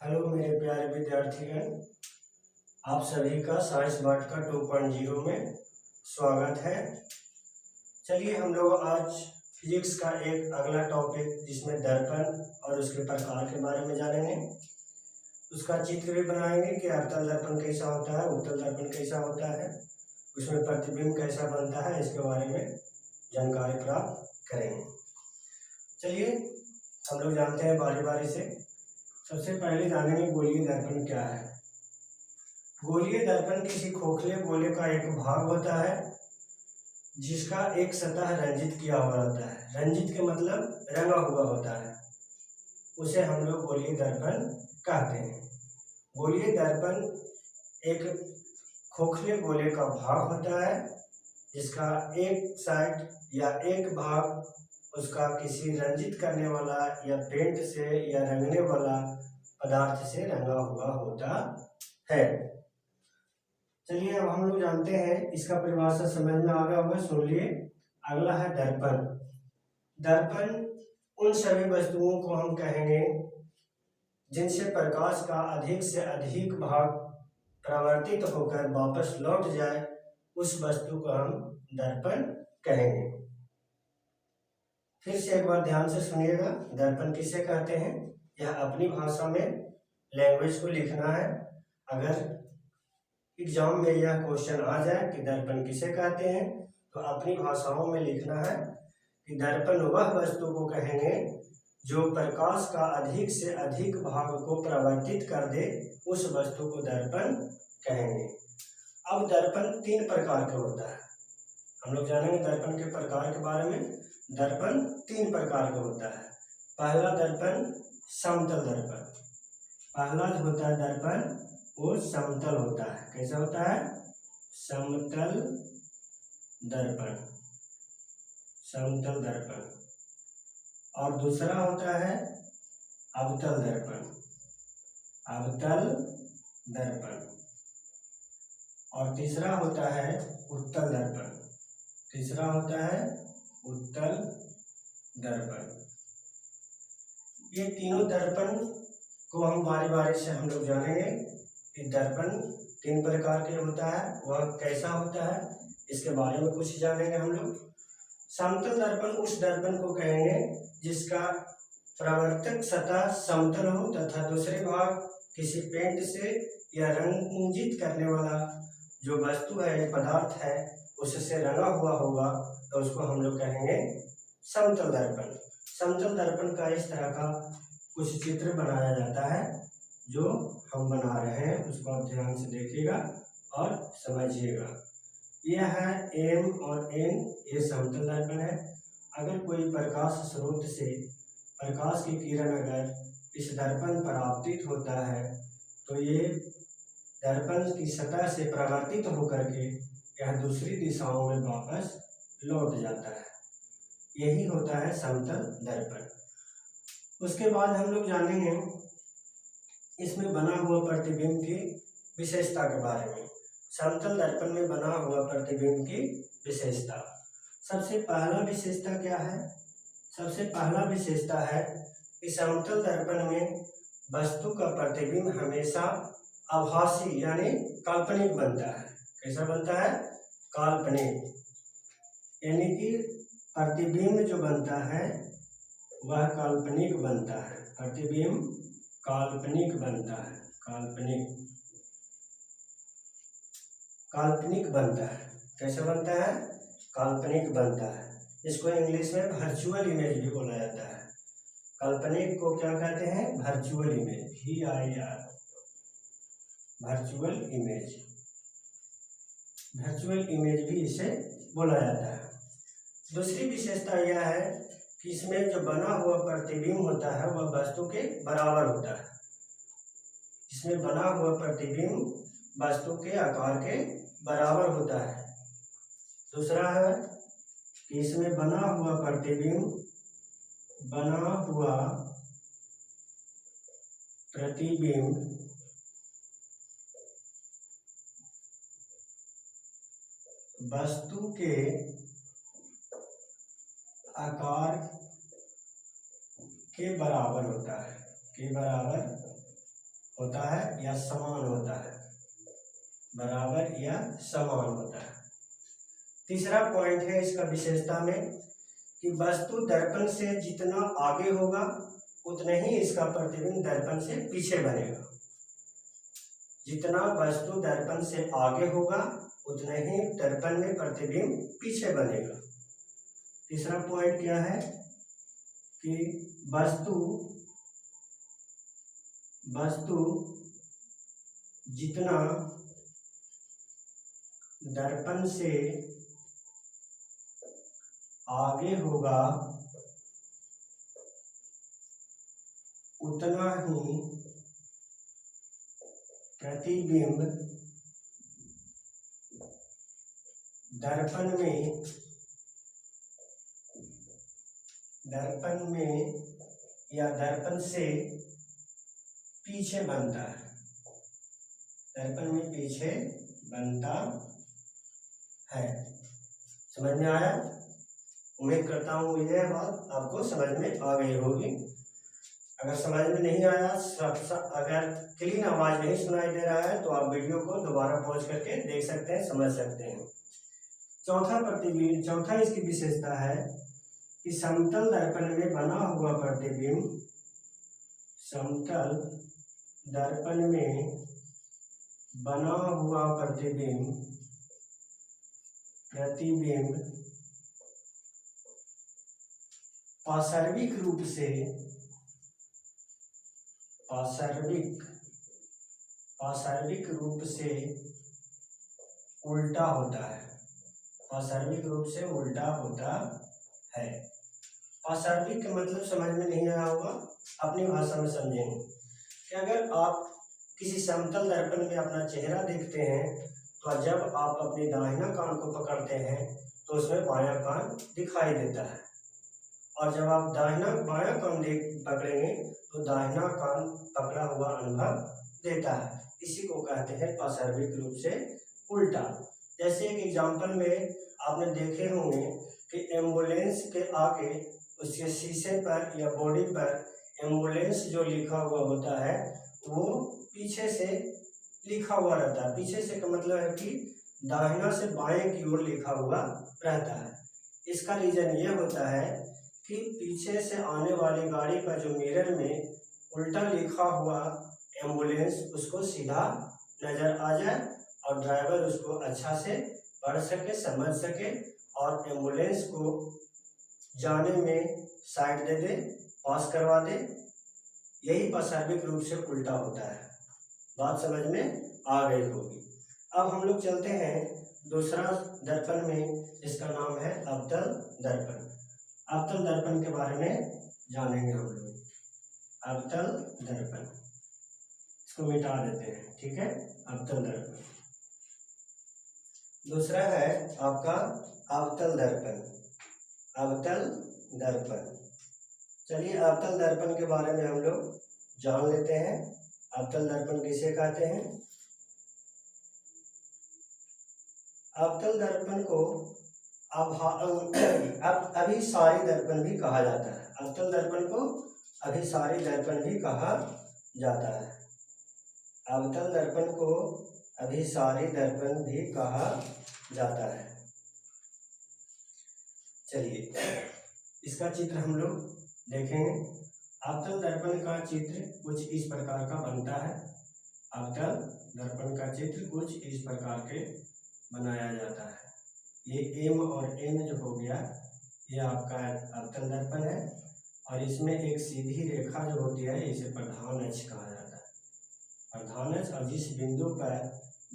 Hello मेरे प्यारे विद्यार्थीगण, आप सभी का साइंस पार्ट का 2.0 में स्वागत है। चलिए हम लोग आज फिजिक्स का एक अगला टॉपिक जिसमें दर्पण और उसके प्रकार के बारे में जानेंगे। उसका चित्र भी बनाएंगे कि अवतल दर्पण कैसा होता है, उत्तल दर्पण कैसा होता है, उसमें प्रतिबिंब कैसा बनता है, इसके बारे में जानकारी प्राप्त करेंगे। चलिए हम लोग जानते हैं बारी बारी से। सबसे पहले जानेंगे गोलीय दर्पण क्या है। गोलीय दर्पण किसी खोखले गोले का एक भाग होता है जिसका एक सतह रंजित किया हुआ होता है। रंजित के मतलब रंगा हुआ होता है, उसे हम लोग गोलीय दर्पण कहते हैं। गोलीय दर्पण एक खोखले गोले का भाग होता है जिसका एक साइड या एक भाग उसका किसी रंजित करने वाला या पेंट से या रंगने वाला पदार्थ से रंगा हुआ होता है। चलिए अब हम लोग जानते हैं, इसका परिभाषा समझ में आ गया होगा, सुन लिए। अगला है दर्पण। दर्पण उन सभी वस्तुओं को हम कहेंगे जिनसे प्रकाश का अधिक से अधिक भाग परावर्तित होकर वापस लौट जाए, उस वस्तु को हम दर्पण कहेंगे। फिर से एक बार ध्यान से सुनिएगा, दर्पण किसे कहते हैं। यह अपनी भाषा में लैंग्वेज को लिखना है। अगर एग्जाम में यह क्वेश्चन आ जाए कि दर्पण किसे कहते हैं, तो अपनी भाषाओं में लिखना है कि दर्पण वह वस्तु को कहेंगे जो प्रकाश का अधिक से अधिक भाग को परावर्तित कर दे, उस वस्तु को दर्पण कहेंगे। अब दर्पण 3 प्रकार का होता है। हम लोग जानेंगे दर्पण के प्रकार के बारे में। दर्पण 3 प्रकार का होता है। पहला दर्पण समतल दर्पण। पहला जो होता है दर्पण वो समतल होता है। कैसा होता है? समतल दर्पण। समतल दर्पण। और दूसरा होता है अवतल दर्पण। अवतल दर्पण। और तीसरा होता है उत्तल दर्पण। तीसरा होता है उत्तल दर्पण। ये तीनों दर्पण को हम बारी बारी से हम लोग जानेंगे कि दर्पण 3 प्रकार के होता है, वह कैसा होता है, इसके बारे में कुछ जानेंगे हम लोग। समतल दर्पण उस दर्पण को कहेंगे जिसका परावर्तक सतह समतल हो तथा दूसरे भाग किसी पेंट से या रंजित करने वाला जो वस्तु है, पदार्थ है, उससे रंगा हुआ होगा, तो उसको हम लोग कहेंगे समतल दर्पण। समतल दर्पण का इस तरह का कुछ चित्र बनाया जाता है जो हम बना रहे हैं, उसको आप ध्यान से देखिएगा और समझिएगा। यह है एम और एन, ये समतल दर्पण है। अगर कोई प्रकाश स्रोत से प्रकाश की किरण अगर इस दर्पण पर आपतित होता है तो ये दर्पण की सतह से परावर्तित होकर के यह दूसरी दिशाओं में वापस लौट जाता है। यही होता है समतल दर्पण। उसके बाद हम लोग जानेंगे इसमें बना हुआ प्रतिबिंब की विशेषता के बारे में। समतल दर्पण में बना हुआ प्रतिबिंब की विशेषता। सबसे पहला विशेषता क्या है? सबसे पहला विशेषता है कि समतल दर्पण में वस्तु का प्रतिबिंब हमेशा आभासी यानी काल्पनिक बनता है। कैसा बनता है? काल्पनिक। यानी कि प्रतिबिंब जो बनता है वह काल्पनिक बनता है। प्रतिबिंब काल्पनिक बनता है। काल्पनिक बनता है। कैसे बनता है? काल्पनिक बनता है। इसको इंग्लिश में वर्चुअल इमेज भी बोला जाता है। काल्पनिक को क्या कहते हैं? Virtual image. VIR, virtual image. Virtual image भी इसे बोला जाता है। दूसरी विशेषता यह है कि इसमें जो बना हुआ प्रतिबिंब होता है वह वस्तु के बराबर होता है। इसमें बना हुआ प्रतिबिंब वस्तु के आकार के बराबर होता है। दूसरा है कि इसमें बना हुआ प्रतिबिंब वस्तु के आकार के बराबर होता है। के बराबर होता है या समान होता है, बराबर या समान होता है। तीसरा पॉइंट है इसका विशेषता में कि वस्तु दर्पण से जितना आगे होगा उतना ही इसका प्रतिबिंब दर्पण से पीछे बनेगा। जितना वस्तु दर्पण से आगे होगा उतना ही दर्पण में प्रतिबिंब पीछे बनेगा। तीसरा पॉइंट क्या है कि वस्तु जितना दर्पण से आगे होगा उतना ही प्रतिबिंब दर्पण में या दर्पण से पीछे बनता है, दर्पण में पीछे बनता है। समझ में आया? उम्मीद करता हूँ यह बात आपको समझ में आ गई होगी। अगर समझ में नहीं आया, अगर क्लीन आवाज नहीं सुनाई दे रहा है तो आप वीडियो को दोबारा पॉज करके देख सकते हैं, समझ सकते हैं। चौथा इसकी विशेषता है कि समतल दर्पण में बना हुआ प्रतिबिंब, समतल दर्पण में बना हुआ प्रतिबिंब पार्श्विक रूप से उल्टा होता है, पार्श्विक रूप से उल्टा होता है। पार्श्विक का मतलब समझ में नहीं आया होगा, अपनी भाषा में समझेंगे कि अगर आप किसी समतल दर्पण में अपना चेहरा देखते हैं तो जब आप अपने दाहिना कान को पकड़ते हैं तो उसमें बायां कान दिखाई देता है, और जब आप बायां कान पकड़ेंगे तो दाहिना कान पकड़ा हुआ अनुभव देता है। इसी को कहते हैं पार्श्विक रूप से उल्टा। जैसे एक एग्जाम्पल में आपने देखे होंगे कि एम्बुलेंस के आगे उसके शीशे पर या बॉडी पर एम्बुलेंस जो लिखा हुआ होता है वो पीछे से लिखा हुआ रहता है। पीछे से का मतलब है कि दाहिना से बाएं की ओर लिखा हुआ रहता है। इसका रीजन ये होता है कि पीछे से आने वाली गाड़ी का जो मिरर में उल्टा लिखा हुआ एम्बुलेंस उसको सीधा नजर आ जाए और ड्राइवर उसको अच्छा से पढ़ सके, समझ सके और एम्बुलेंस को जाने में साइड दे दे, पास करवा दे। यही पार्श्विक रूप से उल्टा होता है। बात समझ में आ गई होगी। अब हम लोग चलते हैं दूसरा दर्पण में, जिसका नाम है अवतल दर्पण। अवतल दर्पण के बारे में जानेंगे हम लोग। अवतल दर्पण, इसको मिटा देते हैं, ठीक है। अवतल दर्पण दूसरा है आपका अवतल दर्पण। अवतल दर्पण, चलिए अवतल दर्पण के बारे में हम लोग जान लेते हैं। अवतल दर्पण किसे कहते हैं? अवतल दर्पण को अभिसारी दर्पण भी कहा जाता है। अवतल दर्पण को अभिसारी दर्पण भी कहा जाता है। अवतल दर्पण को अभिसारी दर्पण भी कहा जाता है। चलिए इसका चित्र हम लोग देखेंगे। अवतल दर्पण का चित्र कुछ इस प्रकार का बनता है। अवतल दर्पण का चित्र कुछ इस प्रकार के बनाया जाता है। ये एम और एन जो हो गया ये आपका अवतल दर्पण है, और इसमें एक सीधी रेखा जो होती है इसे प्रधान अक्ष कहा जाता है। प्रधान अक्ष, और जिस बिंदु पर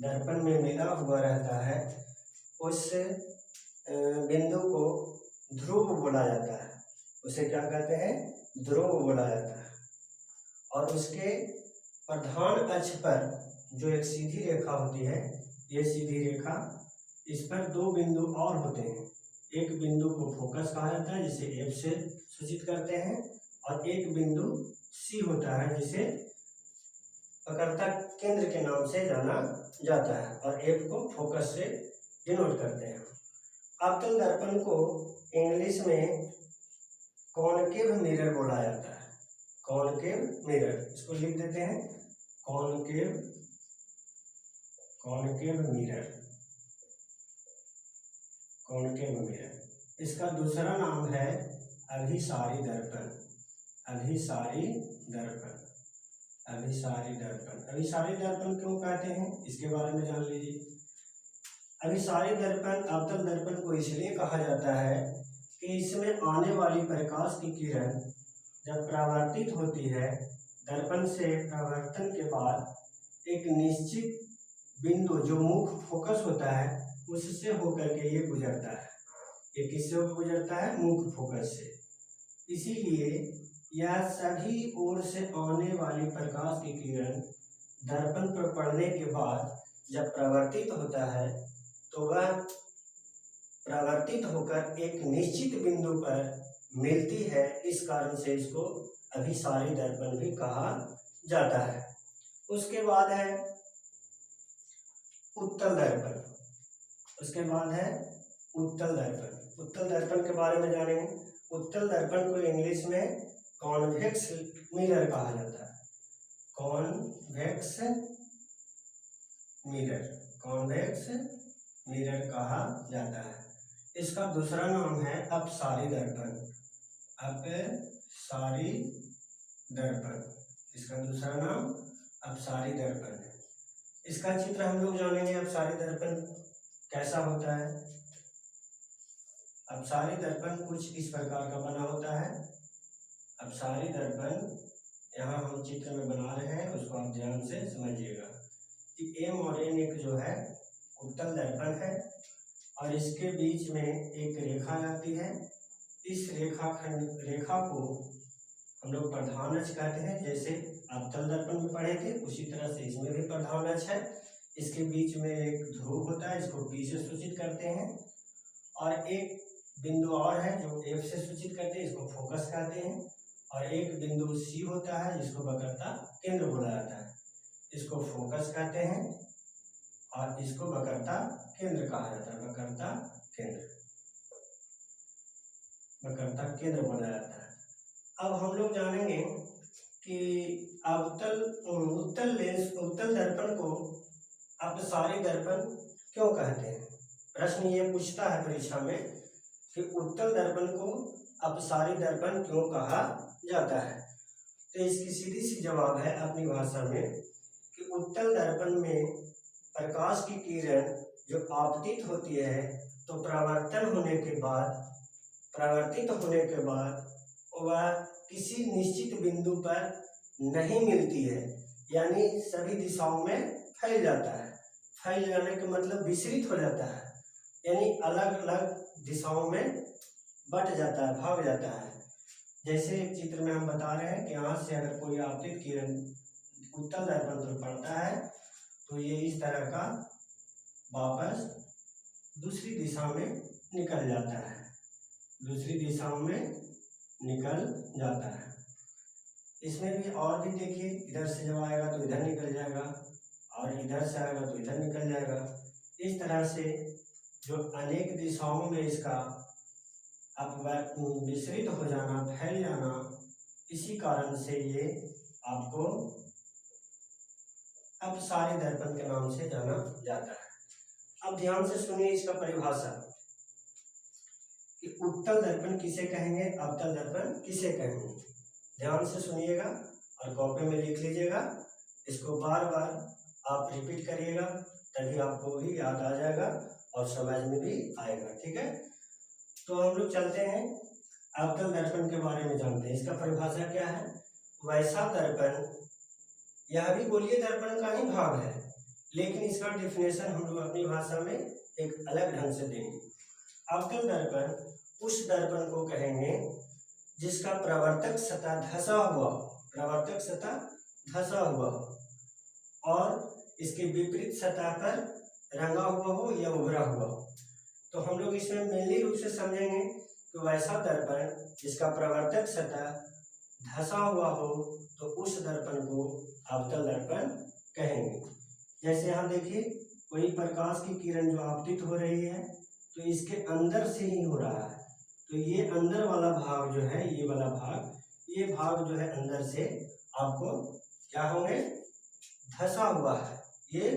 दर्पण में मिला हुआ रहता है उस बिंदु को ध्रुव बोला जाता है। उसे क्या कहते हैं? ध्रुव बोला जाता है। और उसके प्रधान अक्ष पर जो एक सीधी रेखा होती है, ये सीधी रेखा, इस पर दो बिंदु और होते हैं। एक बिंदु को फोकस कहा जाता है जिसे एफ से सूचित करते हैं, और एक बिंदु सी होता है जिसे पकड़ता केंद्र के नाम से जाना जाता है, और एफ को फोकस से डिनोट करते हैं। अवतल दर्पण को इंग्लिश में कॉनकेव मिरर बोला जाता है। कॉनकेव मिरर, इसको लिख देते हैं कॉनकेव मिरर, कॉनकेव मिरर। इसका दूसरा नाम है अभिसारी दर्पण, अभिसारी दर्पण, अभिसारी दर्पण। अभिसारी दर्पण क्यों कहते हैं इसके बारे में जान लीजिए। अभिसारी दर्पण अवतल दर्पण को इसलिए कहा जाता है कि इसमें आने वाली प्रकाश की किरण जब परावर्तित होती है, दर्पण से परावर्तन के बाद एक निश्चित बिंदु जो मुख्य फोकस होता है उससे होकर के ये गुजरता है। ये किससे होकर गुजरता है? मुख्य फोकस से। इसीलिए यह सभी ओर से आने वाली प्रकाश की किरण दर्पण पर पड़ने के बाद जब परावर्तित होता है तो वह परावर्तित होकर एक निश्चित बिंदु पर मिलती है। इस कारण से इसको अभिसारी दर्पण भी कहा जाता है। उसके बाद है उत्तल दर्पण, उसके बाद है उत्तल दर्पण। उत्तल दर्पण के बारे में जानेंगे। उत्तल दर्पण को इंग्लिश में कॉन्वेक्स मिरर कहा जाता है, कॉन्वेक्स मिरर, कॉन्वेक्स मिरर कहा जाता है। इसका दूसरा नाम है अपसारी दर्पण, अपसारी दर्पण। इसका दूसरा नाम अपसारी दर्पण है। इसका चित्र हम लोग जानेंगे अपसारी दर्पण कैसा होता है। अपसारी दर्पण कुछ इस प्रकार का बना होता है। अपसारी दर्पण यहाँ हम चित्र में बना रहे हैं, उसको आप ध्यान से समझिएगा कि एम और एन एक जो है उत्तल दर्पण है और इसके बीच में एक रेखा आती है। इस रेखा को हम लोग प्रधान अक्ष कहते हैं। जैसे अवतल दर्पण में पढ़े थे उसी तरह से इसमें भी प्रधान अक्ष है। इसके बीच में एक ध्रुव होता है, इसको पी से सूचित करते हैं, और एक बिंदु और है जो एफ से सूचित करते हैं, इसको फोकस कहते हैं, और एक बिंदु सी होता है जिसको वक्रता केंद्र बोला जाता है, इसको फोकस कहते हैं और इसको वक्रता केंद्र कहा जाता है, वक्रता केंद्र, वक्रता केंद्र बोला जाता है। अब हम लोग जानेंगे कि उत्तल दर्पण को अपसारी दर्पण क्यों कहते हैं। प्रश्न ये पूछता है परीक्षा में कि उत्तल दर्पण को अपसारी दर्पण क्यों कहा जाता है। तो इसकी सीधी सी जवाब है अपनी भाषा में कि उत्तल दर्पण में प्रकाश की किरण जो आपतित होती है तो परावर्तित होने के बाद वह किसी निश्चित बिंदु पर नहीं मिलती है, यानी सभी दिशाओं में फैल जाता है। फैल जाने का मतलब विस्तृत हो जाता है, यानी अलग अलग दिशाओं में बट जाता है, भाग जाता है। जैसे चित्र में हम बता रहे हैं कि यहाँ से अगर कोई आपतित किरण उत्तल दर्पण पर पड़ता है तो ये इस तरह का वापस दूसरी दिशा में निकल जाता है, दूसरी दिशाओं में निकल जाता है। इसमें भी और भी देखिए, इधर से जब आएगा तो इधर निकल जाएगा और इधर से आएगा तो इधर निकल जाएगा। इस तरह से जो अनेक दिशाओं में इसका विस्तृत हो जाना, फैल जाना, इसी कारण से ये आपको अपसारी दर्पण के नाम से जाना जाता है। अब ध्यान से सुनिए इसका परिभाषा कि उत्तल दर्पण किसे कहेंगे, अवतल दर्पण किसे कहेंगे। ध्यान से सुनिएगा और कॉपी में लिख लीजिएगा। इसको बार बार आप रिपीट करिएगा, तभी आपको भी याद आ जाएगा और समझ में भी आएगा। ठीक है, तो हम लोग चलते हैं अवतल दर्पण के बारे में जानते हैं। इसका परिभाषा क्या है। वैसा दर्पण, यह भी गोलीय दर्पण का ही भाग है, लेकिन इसका डिफिनेशन हम लोग अपनी भाषा में एक अलग ढंग से देंगे। अवतल दर्पण उस दर्पण को कहेंगे जिसका प्रवर्तक सतह धंसा हुआ, प्रवर्तक सतह धंसा हुआ और इसके विपरीत सतह पर रंगा हुआ हो या उभरा हुआ हो। तो हम लोग इसमें मेनली रूप से समझेंगे कि वैसा दर्पण जिसका प्रवर्तक सतह धंसा हुआ हो तो उस दर्पण को अवतल दर्पण कहेंगे। जैसे यहाँ देखिए, कोई प्रकाश की किरण जो आपतित हो रही है तो इसके अंदर से ही हो रहा है, तो ये अंदर वाला भाग जो है, ये वाला भाग, ये भाग जो है अंदर से आपको क्या होंगे, धंसा हुआ है, ये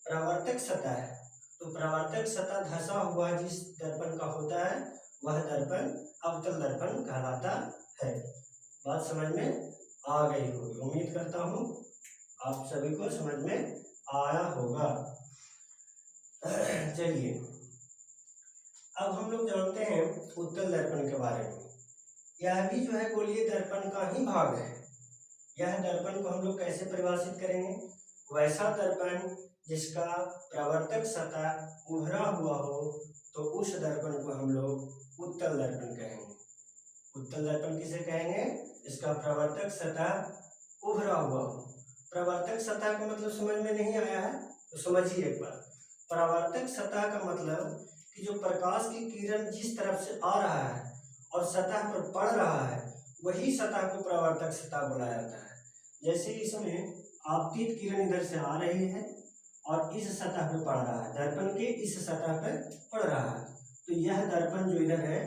परावर्तक सतह है। तो परावर्तक सतह धंसा हुआ जिस दर्पण का होता है वह दर्पण अवतल दर्पण कहलाता है। बात समझ में आ गई होगी, उम्मीद करता हूँ आप सभी को समझ में आया होगा। चलिए अब हम लोग जानते हैं उत्तल दर्पण के बारे में। यह भी जो है गोलीय दर्पण का ही भाग है। यह दर्पण को हम लोग कैसे परिभाषित करेंगे? वैसा दर्पण जिसका प्रवर्तक सतह उभरा हुआ हो तो उस दर्पण को हम लोग उत्तल दर्पण कहेंगे। उत्तल दर्पण किसे कहेंगे? इसका प्रवर्तक सतह उभरा हुआ हो। प्रवर्तक सतह का मतलब समझ में नहीं आया है तो समझिए एक बार। परावर्तक सतह का मतलब कि जो प्रकाश की किरण जिस तरफ से आ रहा है और सतह पर पड़ रहा है वही सतह को परावर्तक सतह बोला जाता है। जैसे इसमें आपतित किरण इधर से आ रही है और इस सतह पर पड़ रहा है, दर्पण के इस सतह पर पड़ रहा है, तो यह दर्पण जो इधर है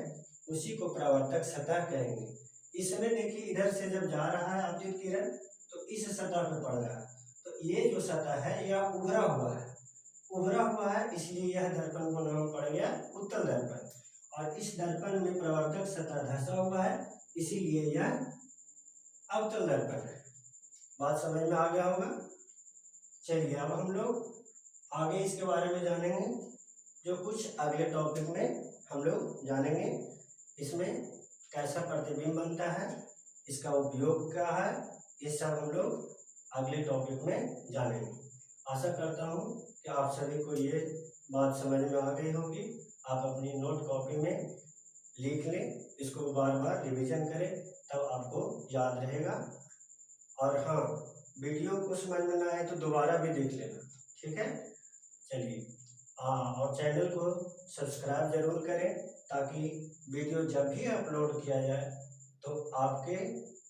उसी को परावर्तक सतह कहेंगे। इसमें देखिए इधर से जब जा रहा है आपतित किरण तो इस सतह पर पड़ रहा है, तो ये जो सतह है यह उभरा हुआ है। उभरा हुआ है इसलिए यह दर्पण को नाम पड़ गया उत्तल दर्पण। और इस दर्पण में प्रवर्तक सतह धंसा हुआ है इसीलिए यह अवतल दर्पण है। बात समझ में आ गया होगा। चलिए अब हम लोग आगे इसके बारे में जानेंगे, जो कुछ अगले टॉपिक में हम लोग जानेंगे। इसमें कैसा प्रतिबिंब बनता है, इसका उपयोग क्या है, ये सब हम लोग अगले टॉपिक में जानेंगे। आशा करता हूँ कि आप सभी को ये बात समझ में आ गई होगी। आप अपनी नोट कॉपी में लिख लें, इसको बार बार रिवीजन करें तब आपको याद रहेगा। और हाँ, वीडियो को समझ में ना आए तो दोबारा भी देख लेना, ठीक है। चलिए और चैनल को सब्सक्राइब जरूर करें ताकि वीडियो जब भी अपलोड किया जाए तो आपके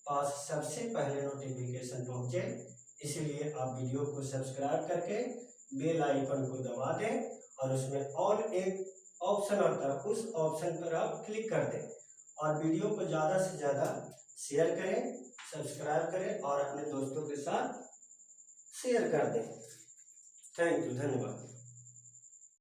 पास सबसे पहले नोटिफिकेशन पहुंचे। इसलिए आप वीडियो को सब्सक्राइब करके बेल आइकन को दबा दें और उसमें ऑल एक ऑप्शन आता है, उस ऑप्शन पर आप क्लिक कर दें और वीडियो को ज़्यादा से ज़्यादा शेयर करें, सब्सक्राइब करें और अपने दोस्तों के साथ शेयर कर दें। थैंक यू, धन्यवाद।